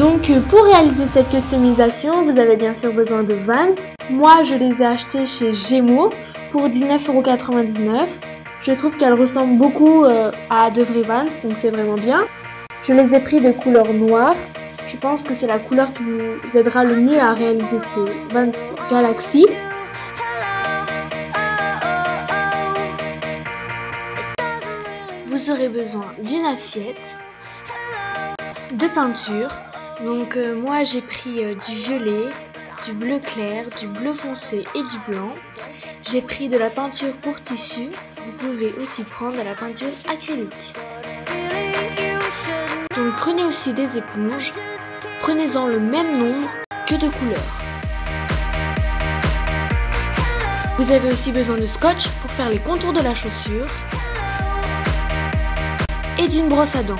Donc pour réaliser cette customisation, vous avez bien sûr besoin de Vans. Moi je les ai achetés chez Gémeaux pour 19,99 €. Je trouve qu'elles ressemblent beaucoup à de vrais Vans, donc c'est vraiment bien. Je les ai pris de couleur noire. Je pense que c'est la couleur qui vous aidera le mieux à réaliser ces Vans Galaxy. Vous aurez besoin d'une assiette, de peinture. Donc moi j'ai pris du violet, du bleu clair, du bleu foncé et du blanc. J'ai pris de la peinture pour tissu. Vous pouvez aussi prendre de la peinture acrylique. Donc prenez aussi des éponges. Prenez-en le même nombre que de couleurs. Vous avez aussi besoin de scotch pour faire les contours de la chaussure. Et d'une brosse à dents.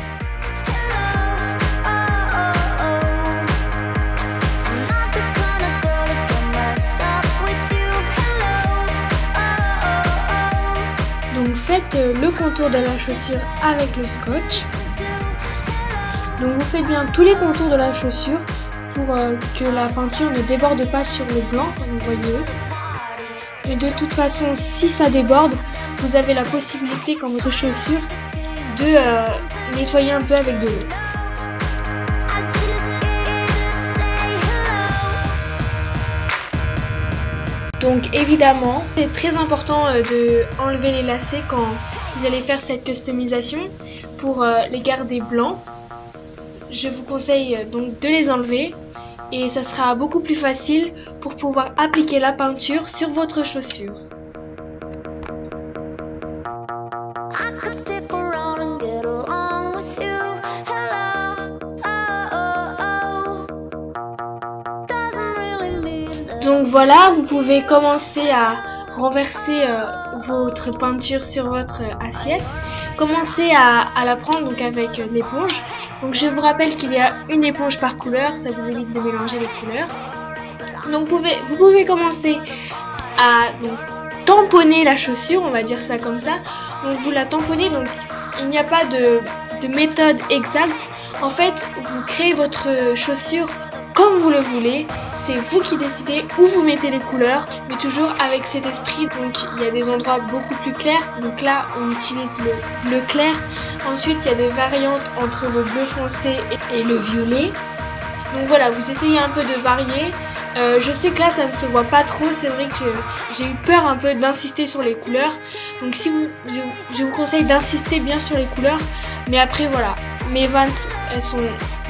Donc faites le contour de la chaussure avec le scotch. Donc vous faites bien tous les contours de la chaussure pour que la peinture ne déborde pas sur le blanc comme vous voyez. Et de toute façon si ça déborde, vous avez la possibilité quand votre chaussure de nettoyer un peu avec de l'eau. Donc évidemment, c'est très important de enlever les lacets quand vous allez faire cette customisation pour les garder blancs. Je vous conseille donc de les enlever et ça sera beaucoup plus facile pour pouvoir appliquer la peinture sur votre chaussure. Donc voilà, vous pouvez commencer à renverser votre peinture sur votre assiette. Commencez à la prendre donc avec l'éponge. Donc je vous rappelle qu'il y a une éponge par couleur, ça vous évite de mélanger les couleurs. Donc vous pouvez commencer à tamponner la chaussure, on va dire ça comme ça. Donc vous la tamponnez, donc il n'y a pas de méthode exacte. En fait, vous créez votre chaussure comme vous le voulez. C'est vous qui décidez où vous mettez les couleurs, mais toujours avec cet esprit. Donc il y a des endroits beaucoup plus clairs, donc là on utilise le bleu clair. Ensuite il y a des variantes entre le bleu foncé et le violet. Donc voilà, vous essayez un peu de varier. Je sais que là ça ne se voit pas trop, c'est vrai que j'ai eu peur un peu d'insister sur les couleurs. Donc je vous conseille d'insister bien sur les couleurs, mais après voilà, mes Vans elles sont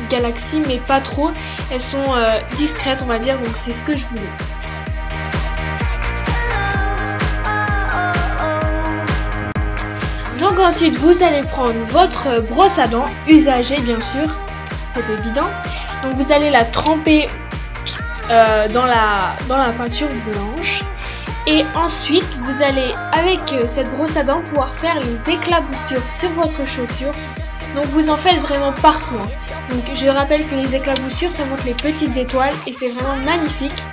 Galaxy mais pas trop, elles sont discrètes on va dire, donc c'est ce que je voulais. Donc ensuite vous allez prendre votre brosse à dents usagée bien sûr, c'est évident. Donc vous allez la tremper dans la peinture blanche et ensuite vous allez avec cette brosse à dents pouvoir faire les éclaboussures sur votre chaussure. Donc vous en faites vraiment partout. Donc je rappelle que les éclaboussures ça montre les petites étoiles et c'est vraiment magnifique.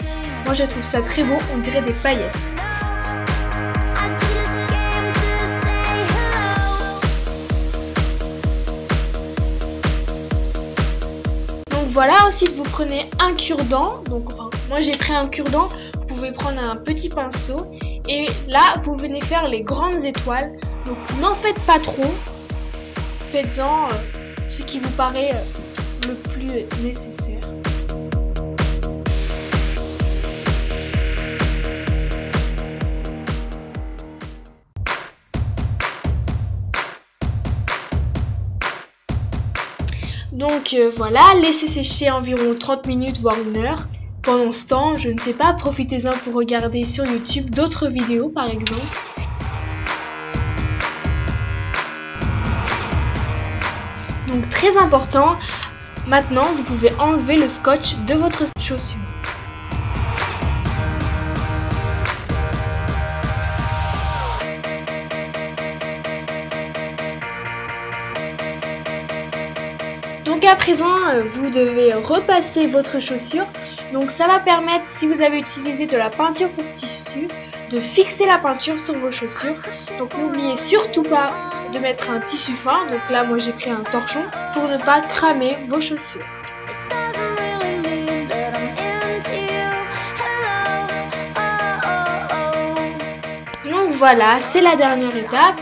Moi je trouve ça très beau, on dirait des paillettes. Donc voilà, ensuite vous prenez un cure-dent. Donc enfin, moi j'ai pris un cure-dent, vous pouvez prendre un petit pinceau et là vous venez faire les grandes étoiles. Donc n'en faites pas trop. Faites-en ce qui vous paraît le plus nécessaire. Donc voilà, laissez sécher environ 30 minutes voire 1 heure. Pendant ce temps, je ne sais pas, profitez-en pour regarder sur YouTube d'autres vidéos par exemple. Donc très important, maintenant vous pouvez enlever le scotch de votre chaussure. Donc à présent, vous devez repasser votre chaussure. Donc ça va permettre, si vous avez utilisé de la peinture pour tissu, de fixer la peinture sur vos chaussures. Donc n'oubliez surtout pas de mettre un tissu fin. Donc là moi j'ai pris un torchon pour ne pas cramer vos chaussures. voilà, c'est la dernière étape.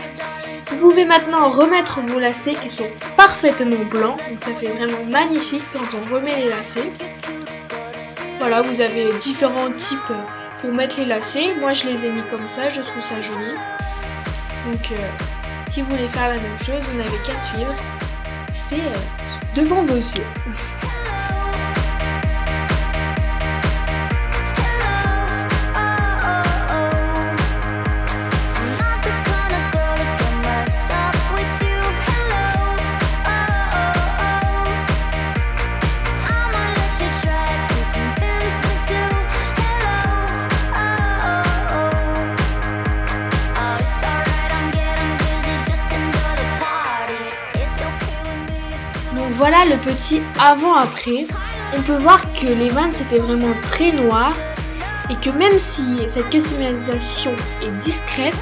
Vous pouvez maintenant remettre vos lacets qui sont parfaitement blancs. Donc ça fait vraiment magnifique quand on remet les lacets. Voilà, vous avez différents types pour mettre les lacets. Moi je les ai mis comme ça, je trouve ça joli. Donc si vous voulez faire la même chose, vous n'avez qu'à suivre. C'est devant vos yeux. Donc voilà le petit avant-après. On peut voir que les Vans étaient vraiment très noirs et que même si cette customisation est discrète,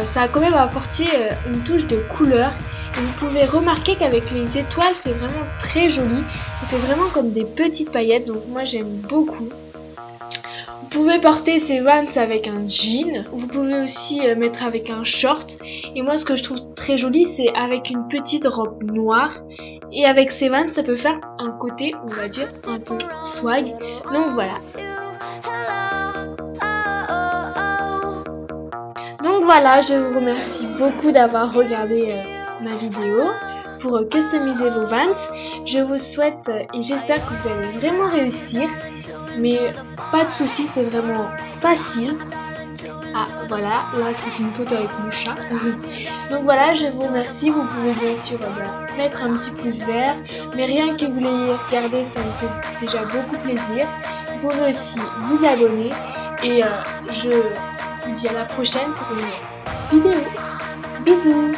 ça a quand même apporté une touche de couleur. Et vous pouvez remarquer qu'avec les étoiles, c'est vraiment très joli. Ça fait vraiment comme des petites paillettes, donc moi j'aime beaucoup. Vous pouvez porter ces Vans avec un jean, vous pouvez aussi mettre avec un short. Et moi ce que je trouve très joli, c'est avec une petite robe noire. Et avec ces Vans, ça peut faire un côté, on va dire, un peu swag. Donc voilà. Donc voilà, je vous remercie beaucoup d'avoir regardé ma vidéo pour customiser vos Vans. Je vous souhaite et j'espère que vous allez vraiment réussir. Mais pas de soucis, c'est vraiment facile. Ah voilà, là c'est une photo avec mon chat. Donc voilà, je vous remercie. Vous pouvez bien sûr mettre un petit pouce vert. Mais rien que vous l'ayez regardé, ça me fait déjà beaucoup plaisir. Vous pouvez aussi vous abonner. Et je vous dis à la prochaine pour une vidéo. Bisous.